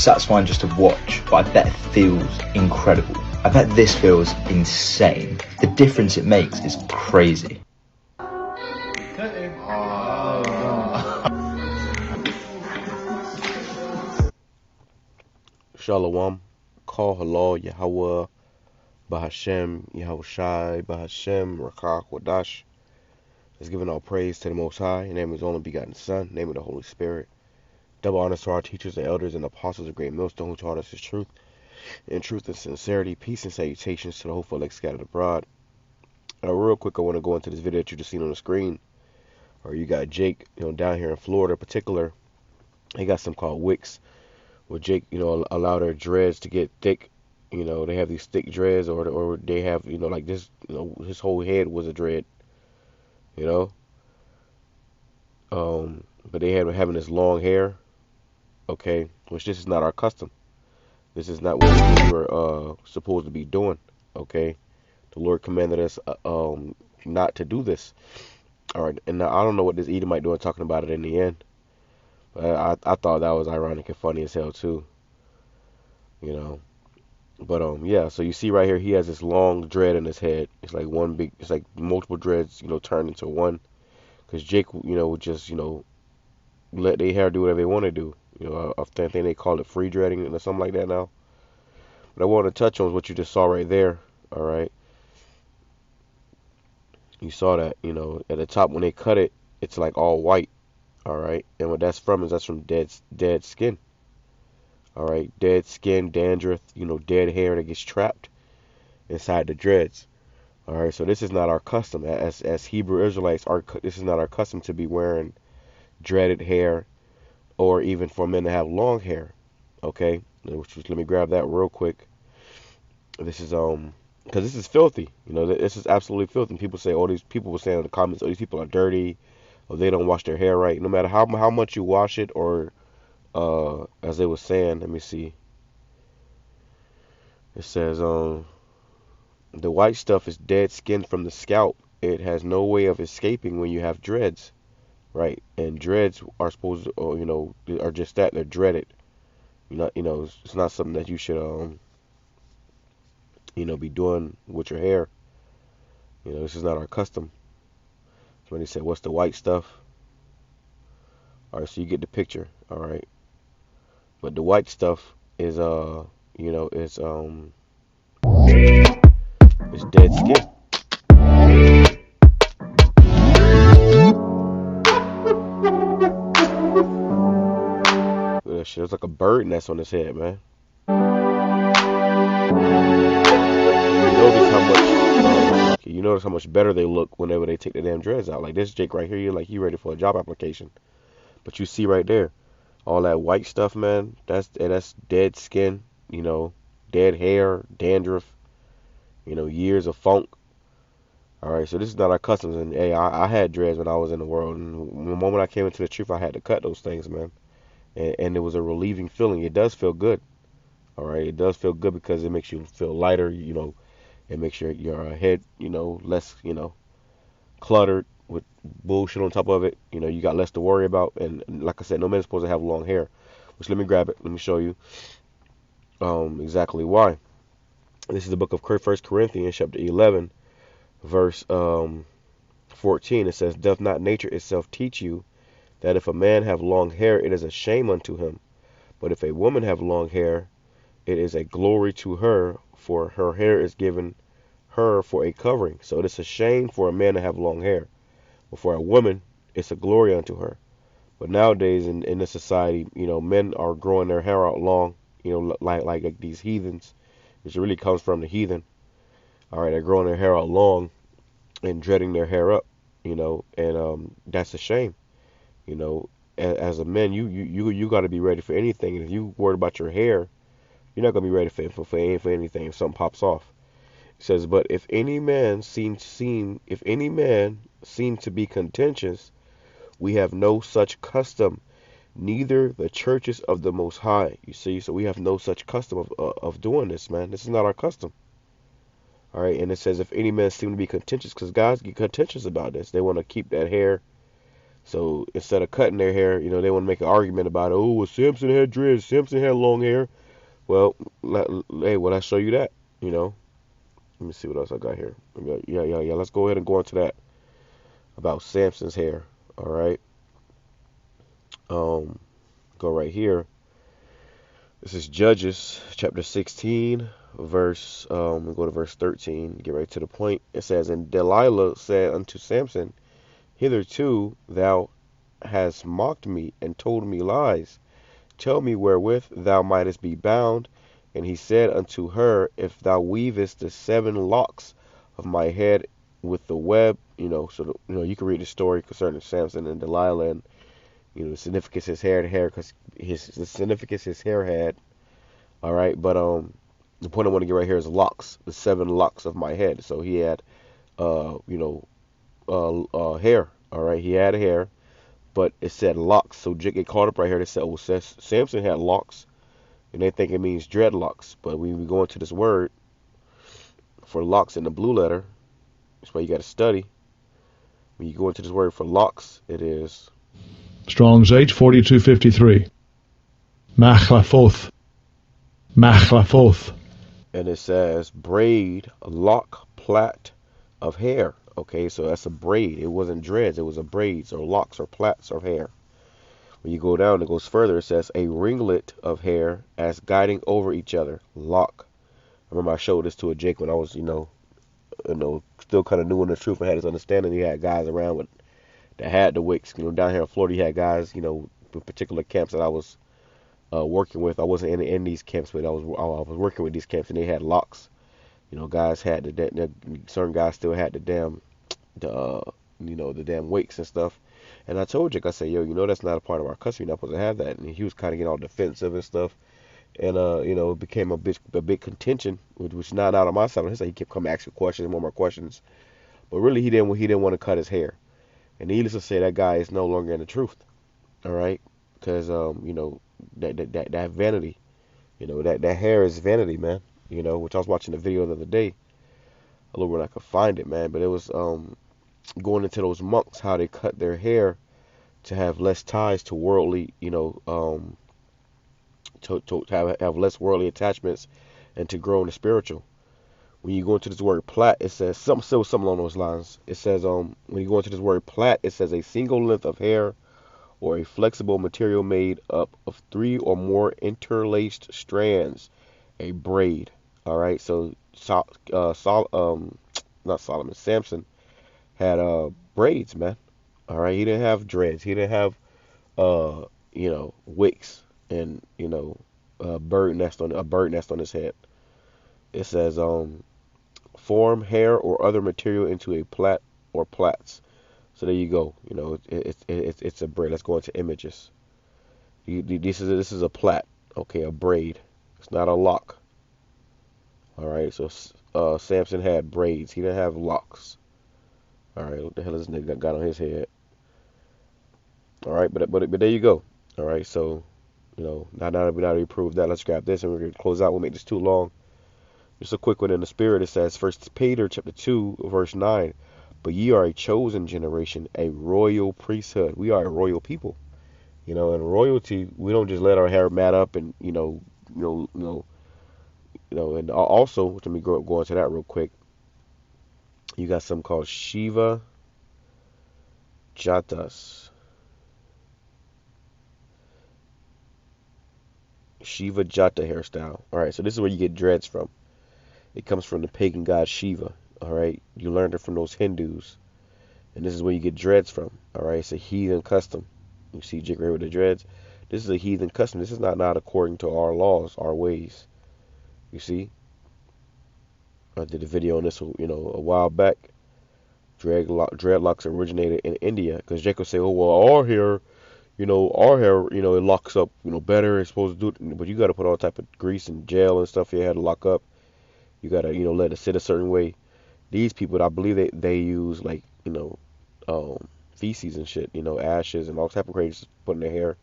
Satisfying just to watch, but I bet it feels incredible. I bet this feels insane. The difference it makes is crazy. Shalom, call halal, YAHAWAH, BAHASHAM, YAHAWASHI, BAHASHAM, RAWCHAA, QADASH. Let's give all praise to the Most High, in the name of His only begotten Son, in the name of the Holy Spirit. Double honors to our teachers and elders and apostles of Great Millstone who taught us His truth. In truth and sincerity, peace and salutations to the hopeful elect scattered abroad. Real quick, I want to go into this video that you just seen on the screen. Or you got Jake, down here in Florida in particular. He got some called wicks. Where Jake, allow their dreads to get thick. They have these thick dreads, or they have, like this, his whole head was a dread. But they had having this long hair. Okay, which this is not our custom. This is not what we were supposed to be doing. Okay, the Lord commanded us not to do this. All right, and now I don't know what this Edomite doing talking about it in the end, but I thought that was ironic and funny as hell too. But yeah. So you see right here, he has this long dread in his head. It's like one big. It's like multiple dreads, turned into one. Because Jake, would just let their hair do whatever they want to do. I think they call it free dreading or something like that now. But I want to touch on what you just saw right there. All right. You saw that, at the top when they cut it, it's like all white. All right. And what that's from dead skin. All right. Dead skin, dandruff, dead hair that gets trapped inside the dreads. All right. So this is not our custom. As Hebrew Israelites, this is not our custom to be wearing dreaded hair, or even for men to have long hair. Okay, let me grab that real quick. This is because this is filthy. This is absolutely filthy. People say, these people were saying in the comments, these people are dirty, or they don't wash their hair right. No matter how much you wash it, or as they were saying, let me see. It says the white stuff is dead skin from the scalp. It has no way of escaping when you have dreads. Right, and dreads are supposed to, are just that, they're dreaded. It's not something that you should, be doing with your hair. This is not our custom. Somebody said, what's the white stuff? All right, so you get the picture. All right, but the white stuff is, it's dead skin. Shit, it's like a bird nest on his head, man. You notice how much better they look whenever they take the damn dreads out. Like this Jake right here, you're like, you ready for a job application. But you see right there, all that white stuff, man, that's dead skin, dead hair, dandruff, years of funk. All right, so this is not our customs. And hey, I had dreads when I was in the world, and the moment I came into the truth, I had to cut those things, man. And it was a relieving feeling. It does feel good. All right, it does feel good because it makes you feel lighter. It makes your head, less, cluttered with bullshit on top of it. You got less to worry about. And like I said, no man's supposed to have long hair. Which, let me grab it. Let me show you exactly why. This is the book of 1 Corinthians, chapter 11, verse 14. It says, "Doth not nature itself teach you that if a man have long hair, it is a shame unto him? But if a woman have long hair, it is a glory to her, for her hair is given her for a covering." So it is a shame for a man to have long hair. But for a woman, it's a glory unto her. But nowadays in this society, men are growing their hair out long, like these heathens, which really comes from the heathen. All right, they're growing their hair out long and dreading their hair up, and that's a shame. As a man, you got to be ready for anything. And if you worried about your hair, you're not gonna be ready for anything if something pops off. It says, but if any man seem to be contentious, we have no such custom, neither the churches of the Most High. You see, so we have no such custom of doing this, man. This is not our custom. All right, and it says, if any man seem to be contentious, because guys get contentious about this. They want to keep that hair. So instead of cutting their hair, they want to make an argument about, oh, well, Samson had dreads, Samson had long hair. Well, hey, I show you that? Let me see what else I got here. Yeah. Let's go ahead and go into that about Samson's hair. All right. Go right here. This is Judges chapter 16, verse. We go to verse 13. Get right to the point. It says, and Delilah said unto Samson, hitherto thou hast mocked me and told me lies. Tell me wherewith thou mightest be bound. And he said unto her, if thou weavest the 7 locks of my head with the web, so you can read the story concerning Samson and Delilah, and the significance his hair because the significance his hair had. All right, but the point I want to get right here is locks, the 7 locks of my head. So he had hair. All right, he had hair, but it said locks. So it caught up right here. They said, oh, Samson had locks, and they think it means dreadlocks. But when we go into this word for locks in the blue letter, that's why you got to study. When you go into this word for locks, it is Strong's H4253. Machlafoth. Machlafoth. And it says braid, lock, plait of hair. Okay, so that's a braid. It wasn't dreads. It was a braids or locks or plaits of hair. When you go down, it goes further. It says a ringlet of hair as guiding over each other. Lock. I remember I showed this to a Jake when I was, still kind of new in the truth and had his understanding. He had guys around that had the wicks. Down here in Florida, he had guys, with particular camps that I was working with. I wasn't in these camps, but I was working with these camps, and they had locks. Guys had certain guys still had the damn wicks and stuff. And I told Jake, I said, yo, that's not a part of our custom. You're not supposed to have that. And he was kind of getting all defensive and stuff. And, it became a big contention, which was not out of my side. He said he kept coming asking questions, more questions. But really, he didn't want to cut his hair. And needless to say, that guy is no longer in the truth. All right? Because, that vanity, that hair is vanity, man. Which I was watching a video the other day. I don't know where I could find it, man. But it was going into those monks, how they cut their hair to have less ties to worldly, to have less worldly attachments and to grow in the spiritual. When you go into this word plait, it says something along those lines. It says when you go into this word plait, it says a single length of hair or a flexible material made up of 3 or more interlaced strands, a braid. All right, so Samson had braids, man. All right, he didn't have dreads. He didn't have wicks and a bird nest on his head. It says form hair or other material into a plait or plaits. So there you go. It's a braid. Let's go into images. This is a plait. Okay, a braid. It's not a lock. All right. So Samson had braids. He didn't have locks. All right. What the hell is this nigga got on his head? All right. But there you go. All right. So now that we proved that, let's grab this and we're gonna close out. We'll make this too long. Just a quick one in the spirit. It says 1 Peter chapter 2 verse 9. But ye are a chosen generation, a royal priesthood. We are a royal people. And royalty, we don't just let our hair mat up and and also, let me go into that real quick. You got something called Shiva Jatas. Shiva Jata hairstyle. All right, so this is where you get dreads from. It comes from the pagan god Shiva. All right, you learned it from those Hindus. And this is where you get dreads from. All right, it's a heathen custom. You see Jake right with the dreads. This is a heathen custom. This is not according to our laws, our ways. You see, I did a video on this, a while back. Dreadlocks originated in India, because Jake will say, "Oh well, our hair, it locks up, better. It's supposed to do it, but you got to put all type of grease and gel and stuff for your hair to lock up. You got to, let it sit a certain way." These people, I believe they use like, feces and shit, ashes and all type of crazy stuff to put in their hair.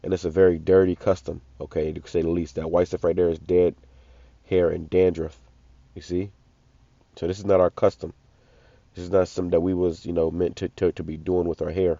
And it's a very dirty custom, okay, to say the least. That white stuff right there is dead hair and dandruff, you see? So this is not our custom. This is not something that we was, meant to be doing with our hair.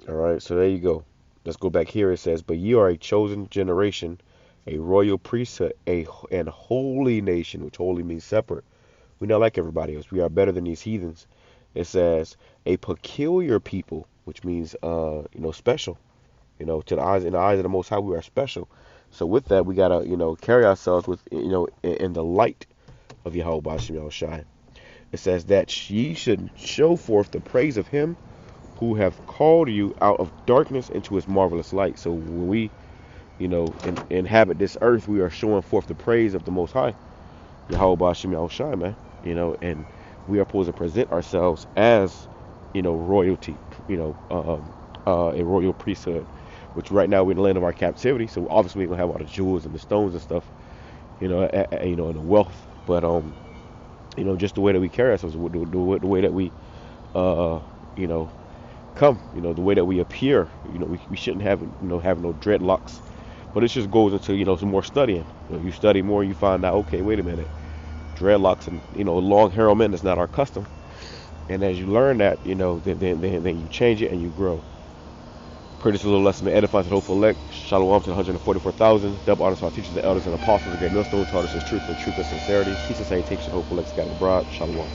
All right, so there you go. Let's go back here. It says, "But ye are a chosen generation, a royal priesthood, and holy nation," which holy means separate. We're not like everybody else. We are better than these heathens. It says, "A peculiar people," which means, special. In the eyes of the Most High, we are special. So with that, we gotta, carry ourselves with, in the light of YAHAWASHI. It says that ye should show forth the praise of Him who have called you out of darkness into His marvelous light. So when we, inhabit this earth, we are showing forth the praise of the Most High, YAHAWASHI, man. And we are supposed to present ourselves as, royalty, a royal priesthood. Which right now we're in the land of our captivity, so obviously we're gonna have all the jewels and the stones and stuff, and the wealth. But just the way that we carry ourselves, the way that we, come, the way that we appear. We shouldn't have, have no dreadlocks. But it just goes into, some more studying. You study more, you find out, okay, wait a minute, dreadlocks and long hair on men is not our custom. And as you learn that, then you change it and you grow. Pray this little lesson to edify to the hopeful elect. Shalom to the 144,000. Double honors to our teachers, the elders, and apostles. The great millstone taught us his truth and sincerity. Peace and salutation, hopeful elect, scattered abroad. Shalom.